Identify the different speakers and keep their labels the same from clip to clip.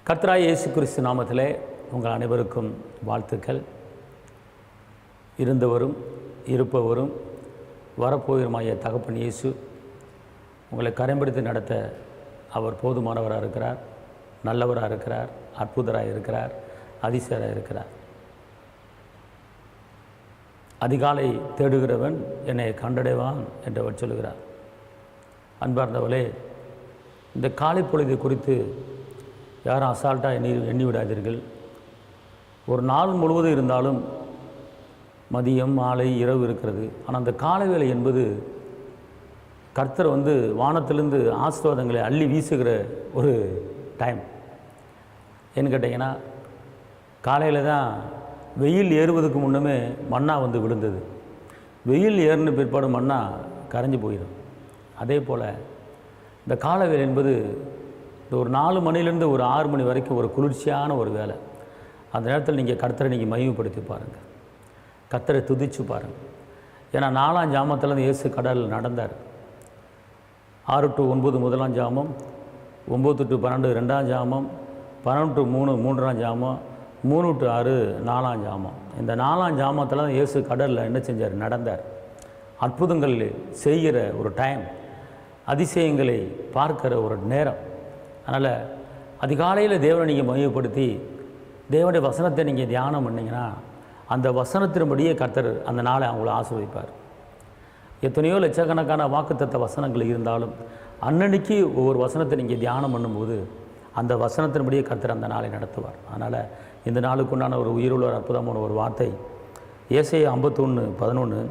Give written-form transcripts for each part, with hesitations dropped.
Speaker 1: கர்த்தராகிய இயேசு கிறிஸ்து நாமத்திலே உங்கள் அனைவருக்கும் வாழ்த்துக்கள். இருந்தவரும் இருப்பவரும் வரப்போவருமாகிய தகப்பன் இயேசு உங்களை கரைம்பிடித்து நடத்த அவர் போதுமானவராக இருக்கிறார், நல்லவராக இருக்கிறார், அற்புதராக இருக்கிறார், அதிசயராக இருக்கிறார். அதிகாலை தேடுகிறவன் என்னை கண்டடைவான் என்று அவர் சொல்லுகிறார். அன்பார்ந்தவளே, இந்த காலை பொழுது குறித்து யாரும் அசால்ட்டாக எண்ணி விடாதீர்கள். ஒரு நாள் முழுவதும் இருந்தாலும் மதியம், மாலை, இரவு இருக்கிறது. ஆனால் அந்த காலை வேளை என்பது கர்த்தர் வானத்திலிருந்து ஆசீர்வாதங்களை அள்ளி வீசுகிற ஒரு டைம். ஏன்னு கேட்டிங்கன்னா, காலையில் தான் வெயில் ஏறுவதுக்கு முன்னமே மண்ணா விழுந்தது. வெயில் ஏறின பிற்பாடு மண்ணா கரைஞ்சி போயிடும். அதே போல் இந்த காலை வேலை என்பது இந்த ஒரு 4 மணிலேருந்து ஒரு 6 மணி வரைக்கும் ஒரு குளிர்ச்சியான ஒரு வேலை. அந்த நேரத்தில் நீங்கள் கர்த்தரை மகிமைப்படுத்தி பாருங்கள், கர்த்தரை துதிச்சு பாருங்கள். ஏன்னா 4ஆம் ஜாமத்திலேருந்து இயேசு கடலில் நடந்தார். 6 to 9 முதலாம் ஜாமம், 9 to 12 2ஆம் ஜாமம், 12 to 3 3ஆம் ஜாமம், 3 to 6 4ஆம் ஜாமம். இந்த 4ஆம் ஜாமத்தில் தான் இயேசு கடலில் என்ன செஞ்சார்? நடந்தார். அற்புதங்கள் செய்கிற ஒரு டைம், அதிசயங்களை பார்க்கிற ஒரு நேரம். அதனால் அதிகாலையில் தேவனை நீங்கள் மகிமைப்படுத்தி தேவனுடைய வசனத்தை நீங்கள் தியானம் பண்ணிங்கன்னா அந்த வசனத்தின்படியே கர்த்தர் அந்த நாளை அவங்கள ஆசீர்வதிப்பார். எத்தனையோ லட்சக்கணக்கான வாக்குத்தத்த வசனங்கள் இருந்தாலும் அன்னன்னைக்கு ஒவ்வொரு வசனத்தை நீங்கள் தியானம் பண்ணும்போது அந்த வசனத்தின்படியே கர்த்தர் அந்த நாளை நடத்துவார். அதனால் இந்த நாளுக்குண்டான ஒரு உயிருள்ள ஒரு அற்புதமான ஒரு வார்த்தை ஏசாயா 51:11,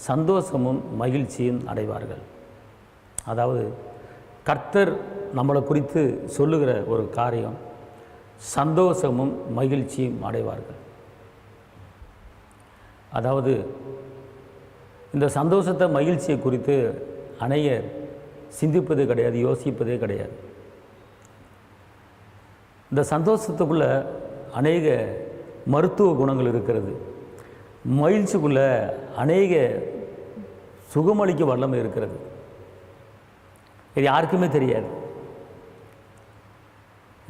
Speaker 1: சந்தோஷமும் மகிழ்ச்சியும் அடைவார்கள். அதாவது கர்த்தர் நம்மளை குறித்து சொல்லுகிற ஒரு காரியம், சந்தோஷமும் மகிழ்ச்சியும் அடைவார்கள். அதாவது இந்த சந்தோஷத்தை, மகிழ்ச்சியை குறித்து அநேகர் சிந்திப்பதே கிடையாது, யோசிப்பதே கிடையாது. இந்த சந்தோஷத்துக்குள்ள அநேக மருத்துவ குணங்கள் இருக்கிறது. மகிழ்ச்சிக்குள்ள அநேக சுகமளிக்க வல்லமை இருக்கிறது. இது யாருக்குமே தெரியாது.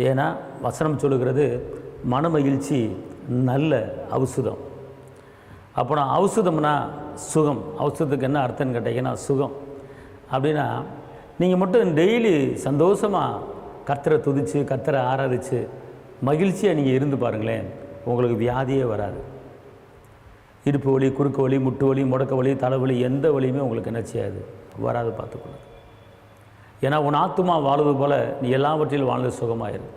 Speaker 1: ஏன்னா வசனம் சொல்லுகிறது, மன மகிழ்ச்சி நல்ல ஔஷதம். அப்புறம் ஔஷதம்னா சுகம். ஔஷதத்துக்கு என்ன அர்த்தம்னு கேட்டிங்கன்னா சுகம். அப்படின்னா நீங்கள் மட்டும் டெய்லி சந்தோஷமாக கர்த்தரை துதித்து கர்த்தரை ஆராதித்து மகிழ்ச்சியாக நீங்கள் இருந்து பாருங்களேன், உங்களுக்கு வியாதியே வராது. இடுப்பு வலி, குறுக்கு வலி, முட்டு வலி, முடக்க வலி, தலைவலி, எந்த வலியுமே உங்களுக்கு என்ன செய்யாது, வராது. பார்த்துக்கொள்ளுங்க. ஏன்னா உன் ஆத்துமா வாழ்வது போல் நீ எல்லாவற்றிலும் வாழ்ந்து சுகமாயிரு.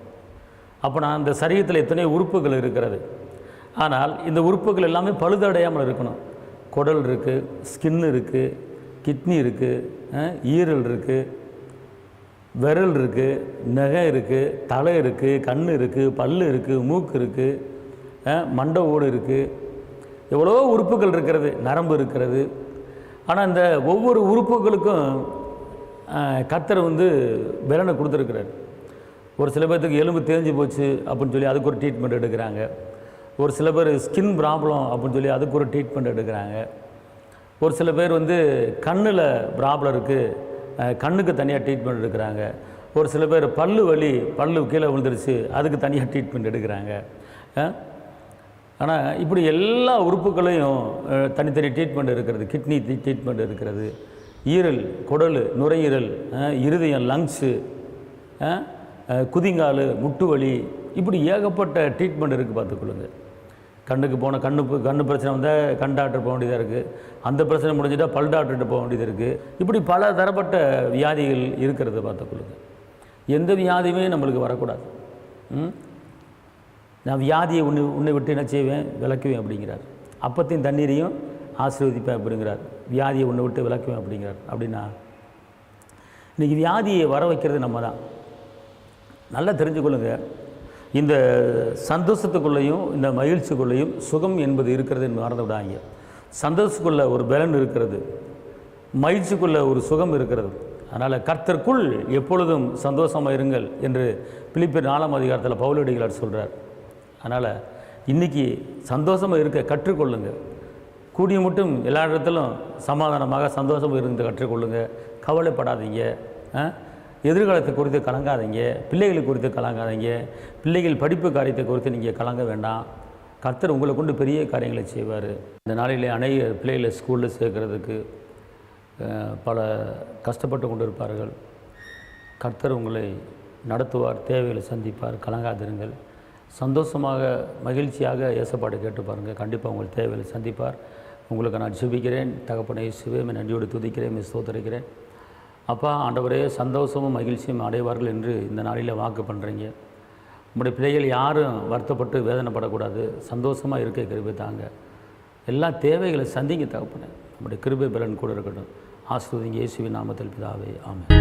Speaker 1: அப்போ நான் இந்த சரீரத்தில் எத்தனை உறுப்புகள் இருக்கிறது. ஆனால் இந்த உறுப்புகள் எல்லாமே பழுதடையாமல் இருக்கணும். குடல் இருக்குது, ஸ்கின் இருக்குது, கிட்னி இருக்குது, ஈரல் இருக்குது, விரல் இருக்குது, நகை இருக்குது, தலை இருக்குது, கண் இருக்குது, பல் இருக்குது, மூக்கு இருக்குது, மண்டை ஓடு இருக்குது, எவ்வளோ உறுப்புகள் இருக்கிறது, நரம்பு இருக்கிறது. ஆனால் இந்த ஒவ்வொரு உறுப்புகளுக்கும் கர்த்தர் பலனை கொடுத்துருக்கிறார். ஒரு சில பேர்த்துக்கு எலும்பு தேஞ்சு போச்சு அப்படின்னு சொல்லி அதுக்கு ஒரு ட்ரீட்மெண்ட் எடுக்கிறாங்க. ஒரு சில பேர் ஸ்கின் ப்ராப்ளம் அப்படின்னு சொல்லி அதுக்கு ஒரு ட்ரீட்மெண்ட் எடுக்கிறாங்க. ஒரு சில பேர் கண்ணில் ப்ராப்ளம் இருக்குது, கண்ணுக்கு தனியாக ட்ரீட்மெண்ட் எடுக்கிறாங்க. ஒரு சில பேர் பல்லு வலி, பல்லு கீழே விழுந்துருச்சு, அதுக்கு தனியாக ட்ரீட்மெண்ட் எடுக்கிறாங்க. ஆனால் இப்படி எல்லா உறுப்புகளையும் தனித்தனி ட்ரீட்மெண்ட் இருக்கிறது. கிட்னி ட்ரீட்மெண்ட் இருக்கிறது, ஈரல், குடல், நுரையீரல், இருதயம், லங்ஸு, குதிங்கால், முட்டு வலி, இப்படி ஏகப்பட்ட ட்ரீட்மெண்ட் இருக்குது. பார்த்துக்கொள்ளுங்க. கண்ணுக்கு போன கண்ணு பிரச்சனை வந்தால் கண் டாக்டர் போக வேண்டியதாக இருக்குது. அந்த பிரச்சனை முடிஞ்சிட்டால் பல் டாக்டர்கிட்ட போக வேண்டியது இருக்குது. இப்படி பல தரப்பட்ட வியாதிகள் இருக்கிறது. பார்த்துக்கொள்ளுங்க. எந்த வியாதியுமே நம்மளுக்கு வரக்கூடாது. நான் வியாதியை உன்னை விட்டு என்ன செய்வேன்? விளக்குவேன் அப்படிங்கிறார். அப்பத்தையும் தண்ணீரையும் ஆசீர்வதிப்பேன் அப்படிங்கிறார். வியாதியை உன்னை விட்டு விளக்குவேன் அப்படிங்கிறார். அப்படின்னா இன்றைக்கி வியாதியை வர வைக்கிறது நம்ம தான். நல்லா தெரிஞ்சுக்கொள்ளுங்க. இந்த சந்தோஷத்துக்குள்ளேயும் இந்த மகிழ்ச்சிக்குள்ளேயும் சுகம் என்பது இருக்கிறது என்று மறந்து விடாங்க. சந்தோஷத்துக்குள்ள ஒரு பலன் இருக்கிறது, மகிழ்ச்சிக்குள்ள ஒரு சுகம் இருக்கிறது. அதனால் கர்த்தருக்குள் எப்பொழுதும் சந்தோஷமாக இருங்கள் என்று பிலிப்பியர் 4ஆம் அதிகாரத்தில் பவுலடிகளார் சொல்கிறார். அதனால் இன்றைக்கி சந்தோஷமாக இருக்க கற்றுக்கொள்ளுங்க. கூடிய மட்டும் எல்லா இடத்திலும் சமாதானமாக சந்தோஷமாக இருந்து கற்றுக்கொள்ளுங்க. கவலைப்படாதீங்க. எதிர்காலத்தை குறித்து கலங்காதீங்க, பிள்ளைகளை குறித்து கலங்காதீங்க, பிள்ளைகள் படிப்பு காரியத்தை குறித்து நீங்கள் கலங்க வேண்டாம். கர்த்தர் உங்களை கொண்டு பெரிய காரியங்களை செய்வார். இந்த நாளிலே அநேக பிள்ளைகளை ஸ்கூலில் சேர்க்கறதுக்கு பல கஷ்டப்பட்டு கொண்டு இருப்பார்கள். கர்த்தர் உங்களை நடத்துவார், தேவைகளை சந்திப்பார். கலங்காதிருங்கள், சந்தோஷமாக மகிழ்ச்சியாக ஏசப்பாடு கேட்டு பாருங்கள். கண்டிப்பாக உங்கள் தேவைகளை சந்திப்பார். உங்களுக்கு நான் ஜெபிக்கிறேன். தகப்பனே இயேசுவே, நன்றியோடு துதிக்கிறேன், ஸ்தோத்திரிக்கிறேன். அப்பா ஆண்டவரே, சந்தோஷமும் மகிழ்ச்சியும் அடைவார்கள் என்று இந்த நாளில் வாக்கு பண்ணுறீங்க. உங்களுடைய பிள்ளைகள் யாரும் வருத்தப்பட்டு வேதனைப்படக்கூடாது, சந்தோஷமாக இருக்க கிருபை தாங்க. எல்லா தேவைகளை சந்திங்க தகப்பனே. நம்முடைய கிருபை பலன் கூட இருக்கட்டும். ஆசீர்வதிங்க இயேசுவின் நாமத்தில் பிதாவே, ஆமென்.